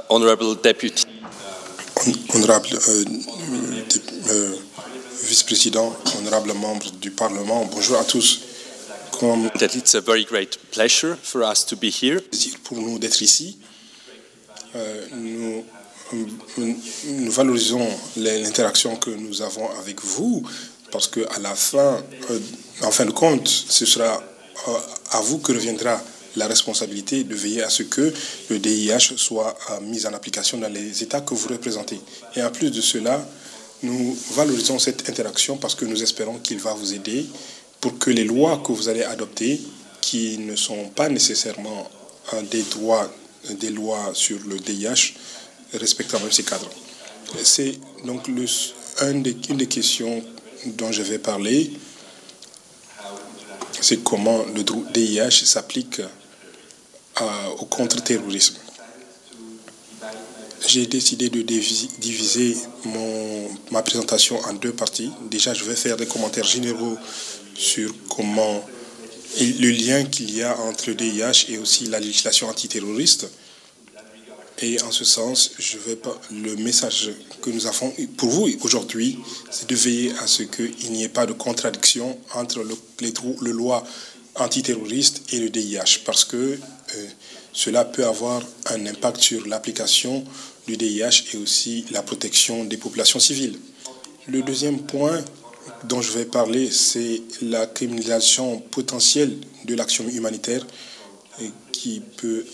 Honorable Deputy. Honorable vice-président, honorable membre du Parlement, bonjour à tous. That it's a very great pleasure for us to be here. Pour nous d'être ici, nous valorisons l'interaction que nous avons avec vous, parce qu'à la fin, en fin de compte, ce sera à vous que reviendra la responsabilité de veiller à ce que le DIH soit mis en application dans les États que vous représentez. Et en plus de cela, nous valorisons cette interaction parce que nous espérons qu'il va vous aider pour que les lois que vous allez adopter, qui ne sont pas nécessairement des lois sur le DIH, respectent même ces cadres. C'est donc une des questions dont je vais parler, c'est comment le DIH s'applique au contre-terrorisme. J'ai décidé de diviser ma présentation en deux parties. Déjà, je vais faire des commentaires généraux sur comment le lien qu'il y a entre le DIH et aussi la législation antiterroriste. Et en ce sens, le message que nous avons pour vous aujourd'hui, c'est de veiller à ce qu'il n'y ait pas de contradiction entre le loi antiterroriste et le DIH, parce que cela peut avoir un impact sur l'application du DIH et aussi la protection des populations civiles. Le deuxième point dont je vais parler, c'est la criminalisation potentielle de l'action humanitaire qui peut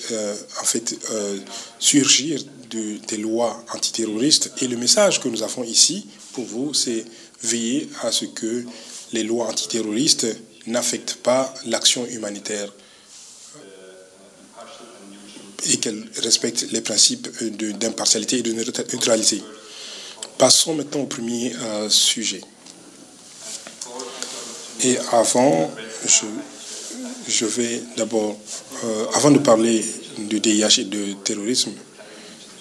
surgir des lois antiterroristes. Et le message que nous avons ici pour vous, c'est veiller à ce que les lois antiterroristes n'affectent pas l'action humanitaire et qu'elles respectent les principes d'impartialité et de neutralité. Passons maintenant au premier sujet. Et avant, je vais d'abord, avant de parler du DIH et de terrorisme,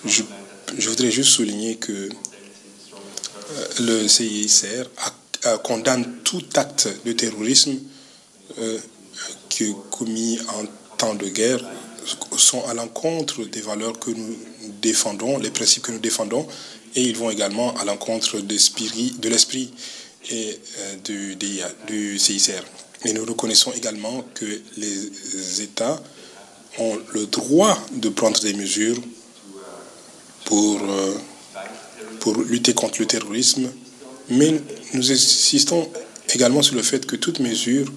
je voudrais juste souligner que le CICR condamne tout acte de terrorisme qui est commis en temps de guerre, sont à l'encontre des valeurs que nous défendons, les principes que nous défendons, et ils vont également à l'encontre de l'esprit et du CICR. Et nous reconnaissons également que les États ont le droit de prendre des mesures pour lutter contre le terrorisme, mais nous insistons également sur le fait que toute mesure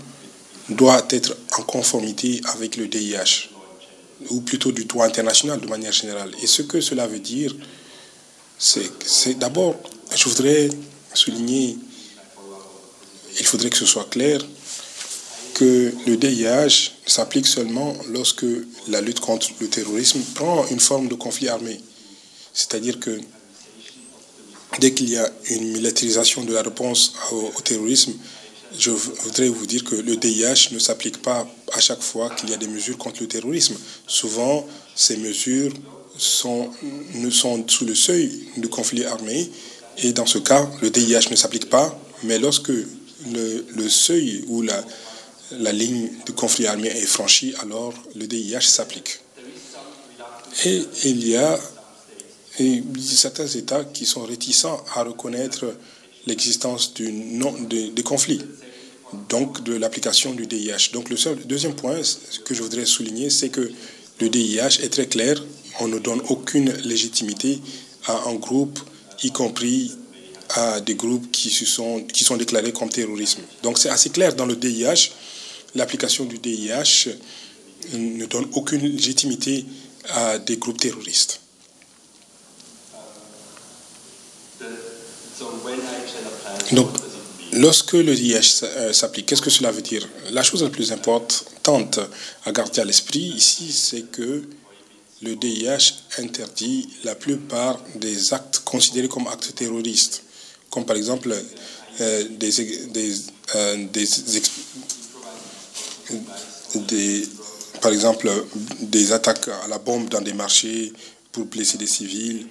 doit être en conformité avec le DIH, ou plutôt du droit international de manière générale. Et ce que cela veut dire, c'est d'abord, je voudrais souligner, il faudrait que ce soit clair, que le DIH s'applique seulement lorsque la lutte contre le terrorisme prend une forme de conflit armé. C'est-à-dire que dès qu'il y a une militarisation de la réponse au terrorisme, je voudrais vous dire que le DIH ne s'applique pas à chaque fois qu'il y a des mesures contre le terrorisme. Souvent, ces mesures sont sous le seuil du conflit armé, et dans ce cas, le DIH ne s'applique pas, mais lorsque le seuil ou la ligne du conflit armé est franchie, alors le DIH s'applique. Et il y a certains États qui sont réticents à reconnaître l'existence des conflits, donc de l'application du DIH. Donc le deuxième point que je voudrais souligner, c'est que le DIH est très clair, on ne donne aucune légitimité à un groupe, y compris à des groupes qui sont déclarés comme terrorisme. Donc c'est assez clair dans le DIH, l'application du DIH ne donne aucune légitimité à des groupes terroristes. Donc, lorsque le DIH s'applique, qu'est-ce que cela veut dire? La chose la plus importante à garder à l'esprit ici, c'est que le DIH interdit la plupart des actes considérés comme actes terroristes, comme par exemple des attaques à la bombe dans des marchés pour blesser des civils,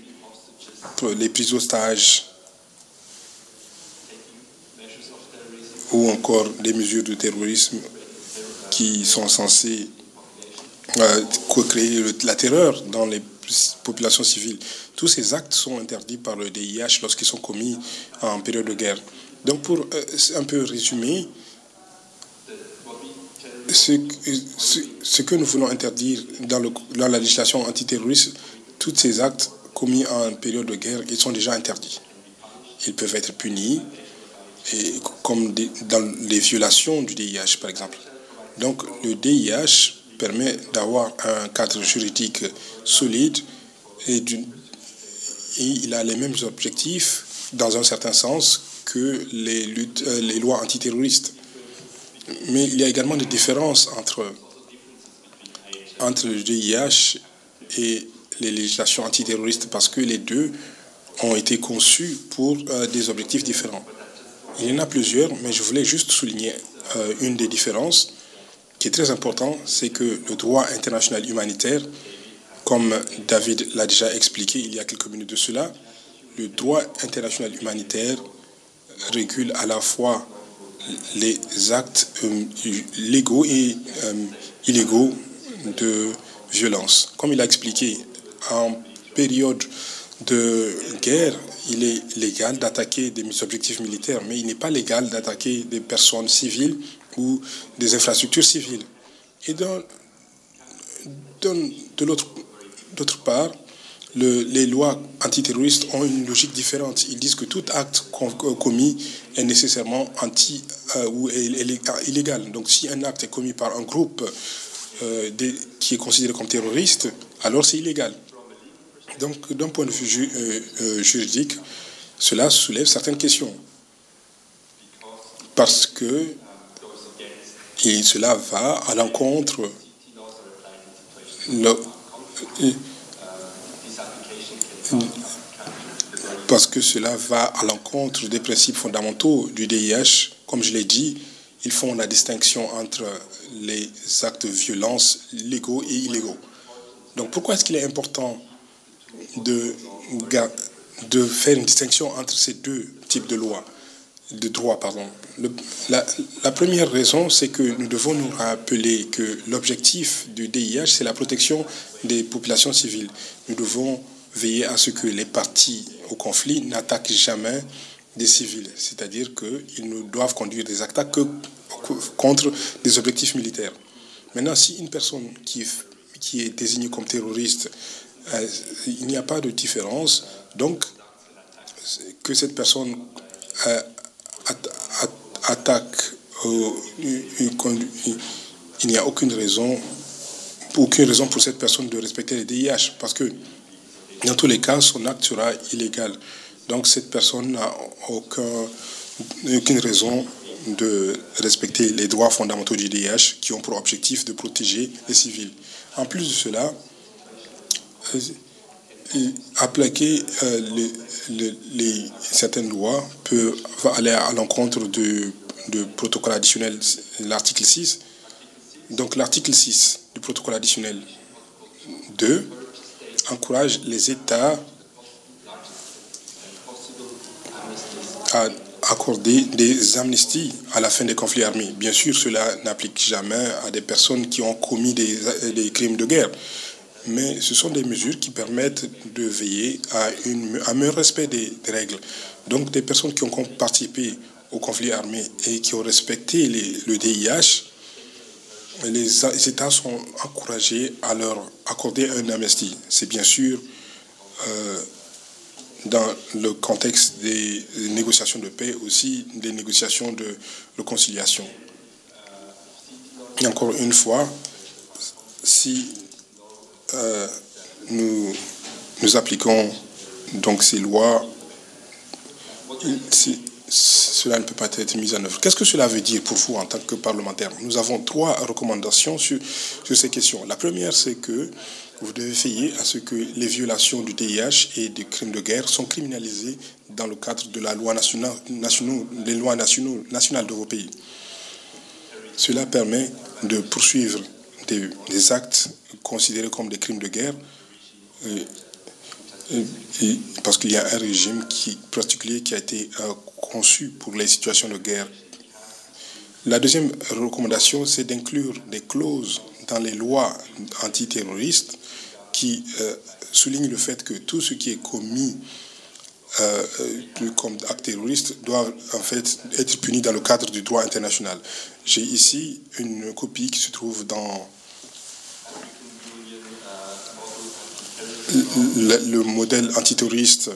pour les prises d'otages, ou encore des mesures de terrorisme qui sont censées créer la terreur dans les populations civiles. Tous ces actes sont interdits par le DIH lorsqu'ils sont commis en période de guerre. Donc, pour un peu résumer, ce que nous voulons interdire dans la législation antiterroriste, tous ces actes commis en période de guerre, ils sont déjà interdits. Ils peuvent être punis, comme dans les violations du DIH, par exemple. Donc, le DIH permet d'avoir un cadre juridique solide et il a les mêmes objectifs, dans un certain sens, que les lois antiterroristes. Mais il y a également des différences entre le DIH et les législations antiterroristes parce que les deux ont été conçus pour des objectifs différents. Il y en a plusieurs, mais je voulais juste souligner une des différences qui est très importante, c'est que le droit international humanitaire, comme David l'a déjà expliqué il y a quelques minutes de cela, le droit international humanitaire régule à la fois les actes légaux et illégaux de violence. Comme il a expliqué, en période de guerre, il est légal d'attaquer des objectifs militaires, mais il n'est pas légal d'attaquer des personnes civiles ou des infrastructures civiles. Et d'autre part, les lois antiterroristes ont une logique différente. Ils disent que tout acte commis est nécessairement ou illégal. Donc si un acte est commis par un groupe qui est considéré comme terroriste, alors c'est illégal. Donc d'un point de vue juridique, cela soulève certaines questions. Parce que cela va à l'encontre des principes fondamentaux du DIH. Comme je l'ai dit, ils font la distinction entre les actes de violence légaux et illégaux. Donc pourquoi est-ce qu'il est important de faire une distinction entre ces deux types de droits? La première raison, c'est que nous devons nous rappeler que l'objectif du DIH, c'est la protection des populations civiles. Nous devons veiller à ce que les parties au conflit n'attaquent jamais des civils, c'est-à-dire qu'ils ne doivent conduire des attaques que contre des objectifs militaires. Maintenant, si une personne qui est désignée comme terroriste, il n'y a pas de différence, donc que cette personne attaque, il n'y a aucune raison pour cette personne de respecter les DIH, parce que dans tous les cas, son acte sera illégal. Donc cette personne n'a aucune raison de respecter les droits fondamentaux du DIH qui ont pour objectif de protéger les civils. En plus de cela, appliquer certaines lois va aller à l'encontre du protocole additionnel, l'article 6. Donc l'article 6 du protocole additionnel 2 encourage les États à accorder des amnisties à la fin des conflits armés. Bien sûr, cela n'applique jamais à des personnes qui ont commis des crimes de guerre. Mais ce sont des mesures qui permettent de veiller à un meilleur respect des règles. Donc, des personnes qui ont participé au conflit armé et qui ont respecté le DIH, les États sont encouragés à leur accorder un amnistie. C'est bien sûr dans le contexte des négociations de paix, aussi des négociations de réconciliation. Et encore une fois, si nous appliquons donc ces lois, cela ne peut pas être mis en œuvre. Qu'est-ce que cela veut dire pour vous en tant que parlementaire? Nous avons 3 recommandations sur ces questions. La première, c'est que vous devez veiller à ce que les violations du DIH et des crimes de guerre sont criminalisées dans le cadre de la loi nationale de vos pays. Cela permet de poursuivre des actes considérés comme des crimes de guerre parce qu'il y a un régime particulier qui a été conçu pour les situations de guerre. La deuxième recommandation, c'est d'inclure des clauses dans les lois antiterroristes qui soulignent le fait que tout ce qui est commis comme acte terroriste doit en fait être puni dans le cadre du droit international. J'ai ici une copie qui se trouve dans le modèle antiterroriste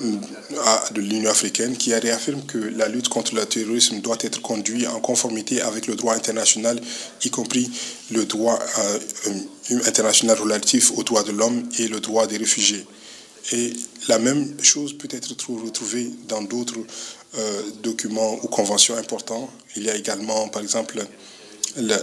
de l'Union africaine qui réaffirme que la lutte contre le terrorisme doit être conduite en conformité avec le droit international, y compris le droit international relatif aux droits de l'homme et le droit des réfugiés. Et la même chose peut être retrouvée dans d'autres documents ou conventions importants. Il y a également, par exemple, la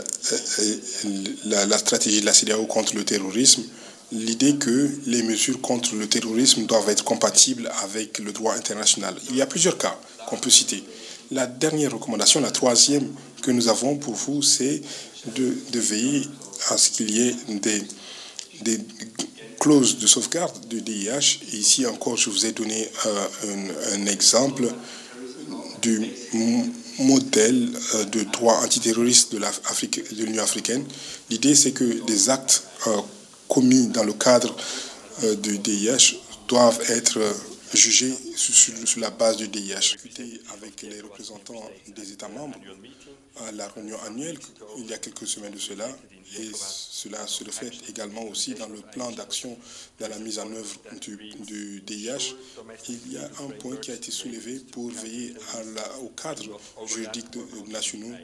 stratégie de la CEDEAO contre le terrorisme, l'idée que les mesures contre le terrorisme doivent être compatibles avec le droit international. Il y a plusieurs cas qu'on peut citer. La dernière recommandation, la troisième que nous avons pour vous, c'est de veiller à ce qu'il y ait des clauses de sauvegarde du DIH. Et ici encore, je vous ai donné un exemple du modèle de droit antiterroriste de l'Union africaine. L'idée, c'est que les actes commis dans le cadre du DIH doivent être jugés sur la base du DIH. Discuter avec les représentants des États membres à la réunion annuelle il y a quelques semaines de cela, et cela se reflète également aussi dans le plan d'action dans la mise en œuvre du DIH. Il y a un point qui a été soulevé pour veiller au cadre juridique nationaux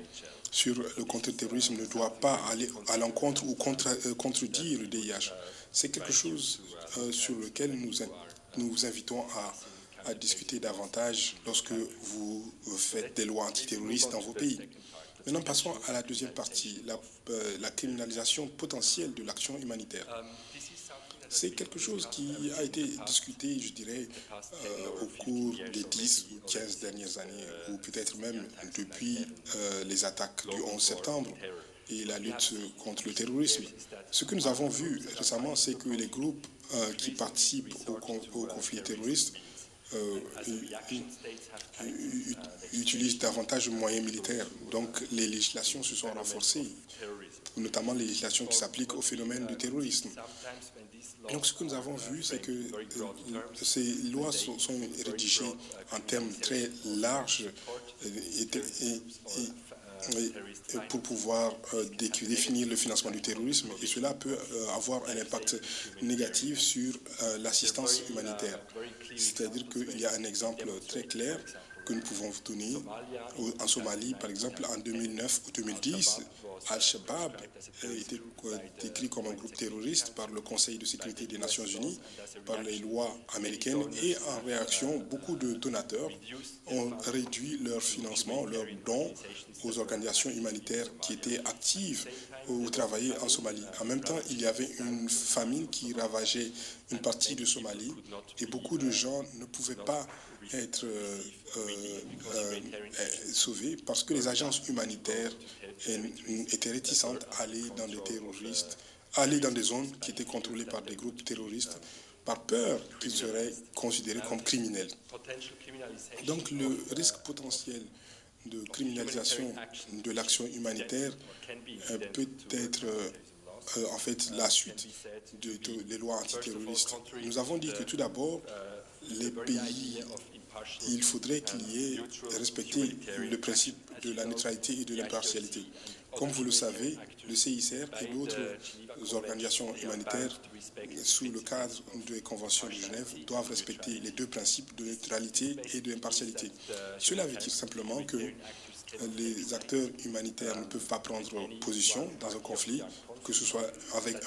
sur le contre-terrorisme ne doit pas aller à l'encontre ou contredire le DIH. C'est quelque chose sur lequel nous vous invitons à discuter davantage lorsque vous faites des lois antiterroristes dans vos pays. Maintenant, passons à la deuxième partie, la criminalisation potentielle de l'action humanitaire. C'est quelque chose qui a été discuté, je dirais, au cours des 10 ou 15 dernières années, ou peut-être même depuis les attaques du 11 septembre et la lutte contre le terrorisme. Ce que nous avons vu récemment, c'est que les groupes qui participent au conflit terroriste utilisent davantage de moyens militaires. Donc les législations se sont renforcées, notamment les législations qui s'appliquent au phénomène du terrorisme. Donc ce que nous avons vu, c'est que ces lois sont rédigées en termes très larges pour pouvoir définir le financement du terrorisme, et cela peut avoir un impact négatif sur l'assistance humanitaire. C'est-à-dire qu'il y a un exemple très clair que nous pouvons vous donner. En Somalie, par exemple, en 2009 ou 2010, Al-Shabaab a été décrit comme un groupe terroriste par le Conseil de sécurité des Nations Unies, par les lois américaines, et en réaction, beaucoup de donateurs ont réduit leur financement, leurs dons aux organisations humanitaires qui étaient actives ou travaillaient en Somalie. En même temps, il y avait une famine qui ravageait une partie de Somalie et beaucoup de gens ne pouvaient pas être sauvés parce que les agences humanitaires étaient réticentes à aller dans aller dans des zones qui étaient contrôlées par des groupes terroristes par peur qu'ils seraient considérés comme criminels. Donc le risque potentiel de criminalisation de l'action humanitaire peut être en fait la suite des lois antiterroristes. Nous avons dit que tout d'abord, les pays, il faudrait qu'il y ait respecté le principe de la neutralité et de l'impartialité. Comme vous le savez, le CICR et d'autres organisations humanitaires, sous le cadre des conventions de Genève, doivent respecter les deux principes de neutralité et de l'impartialité. Cela veut dire simplement que les acteurs humanitaires ne peuvent pas prendre position dans un conflit, que ce soit avec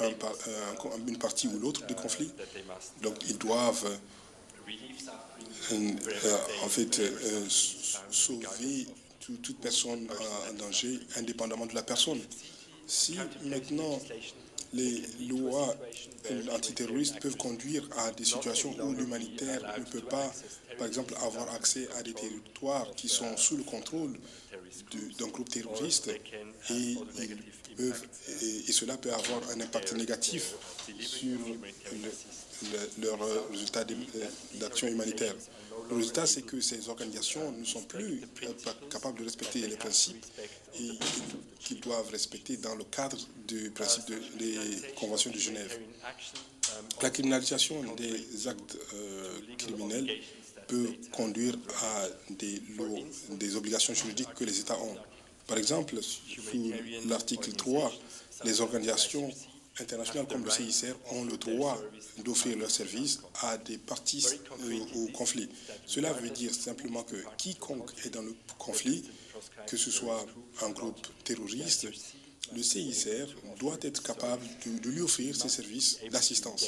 une partie ou l'autre du conflit. Donc ils doivent en fait sauver toute personne en danger, indépendamment de la personne. Si maintenant les lois antiterroristes peuvent conduire à des situations où l'humanitaire ne peut pas, par exemple, avoir accès à des territoires qui sont sous le contrôle d'un groupe terroriste, et cela peut avoir un impact négatif leurs résultats d'action humanitaire. Le résultat, c'est que ces organisations ne sont plus pas capables de respecter les principes qu'ils doivent respecter dans le cadre du principe des conventions de Genève. La criminalisation des actes criminels peut conduire à des obligations juridiques que les États ont. Par exemple, sous l'article 3, les organisations internationales comme le CICR ont le droit d'offrir leurs services à des parties au conflit. Cela veut dire simplement que quiconque est dans le conflit, que ce soit un groupe terroriste, le CICR doit être capable de lui offrir ses services d'assistance.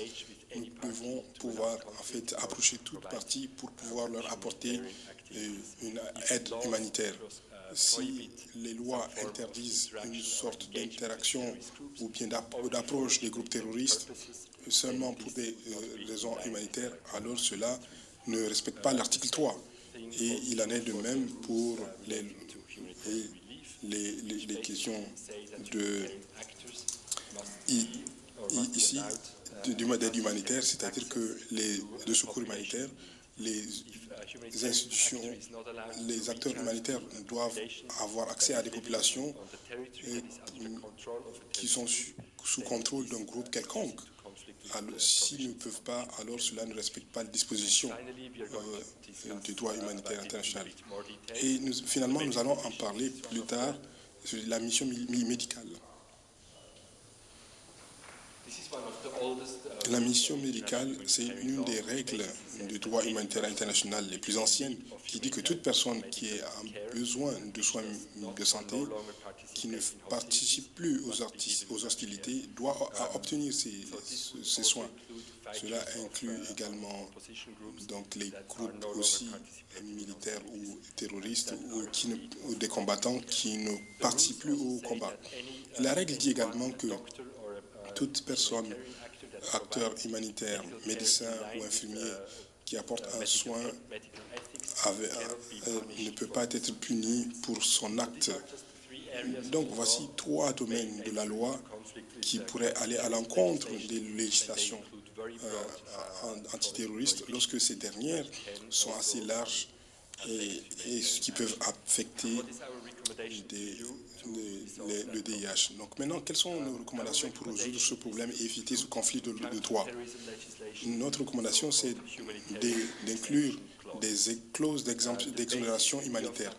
Nous devons pouvoir en fait approcher toute partie pour pouvoir leur apporter une aide humanitaire. Si les lois interdisent une sorte d'interaction ou bien d'approche des groupes terroristes seulement pour des raisons humanitaires, alors cela ne respecte pas l'article 3. Et il en est de même pour les questions d'aide humanitaire, c'est-à-dire que de secours humanitaire, les institutions, les acteurs humanitaires doivent avoir accès à des populations qui sont sous contrôle d'un groupe quelconque. Alors, s'ils ne peuvent pas, alors cela ne respecte pas les dispositions du droit humanitaire international. Et finalement, nous allons en parler plus tard sur la mission médicale. La mission médicale, c'est une des règles du droit humanitaire international les plus anciennes qui dit que toute personne qui a besoin de soins de santé, qui ne participe plus aux hostilités, doit obtenir ces soins. Cela inclut également donc, les groupes aussi militaires ou terroristes ou des combattants qui ne participent plus au combat. La règle dit également que toute personne, acteur humanitaire, médecin ou infirmier qui apporte un soin ne peut pas être puni pour son acte. Donc voici 3 domaines de la loi qui pourraient aller à l'encontre des législations antiterroristes lorsque ces dernières sont assez larges et qui peuvent affecter le DIH. Donc maintenant, quelles sont nos recommandations pour résoudre ce problème et éviter ce conflit de droit? Notre recommandation, c'est d'inclure des clauses d'exonération humanitaire.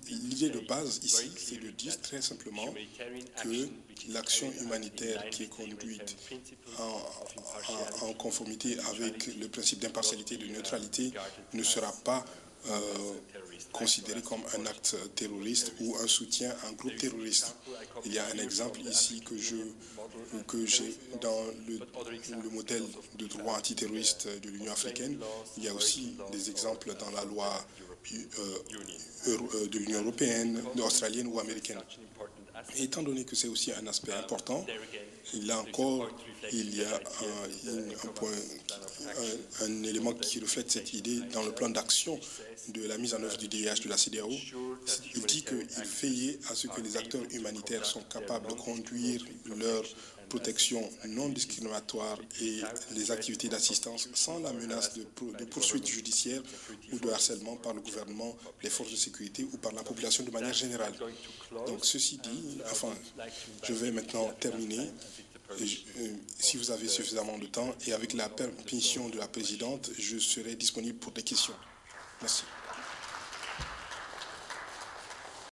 L'idée de base ici, c'est de dire très simplement que l'action humanitaire qui est conduite en conformité avec le principe d'impartialité et de neutralité ne sera pas considéré comme un acte terroriste ou un soutien à un groupe terroriste. Il y a un exemple ici que j'ai dans le modèle de droit antiterroriste de l'Union africaine. Il y a aussi des exemples dans la loi de l'Union européenne, australienne ou américaine. Et étant donné que c'est aussi un aspect important, là encore, il y a un élément qui reflète cette idée dans le plan d'action de la mise en œuvre du DIH de la CEDEAO. Il dit qu'il veillait à ce que les acteurs humanitaires sont capables de conduire leur protection non discriminatoire et les activités d'assistance sans la menace de poursuites judiciaires ou de harcèlement par le gouvernement, les forces de sécurité ou par la population de manière générale. Donc ceci dit, je vais maintenant terminer. Si vous avez suffisamment de temps et avec la permission de la présidente, je serai disponible pour des questions. Merci.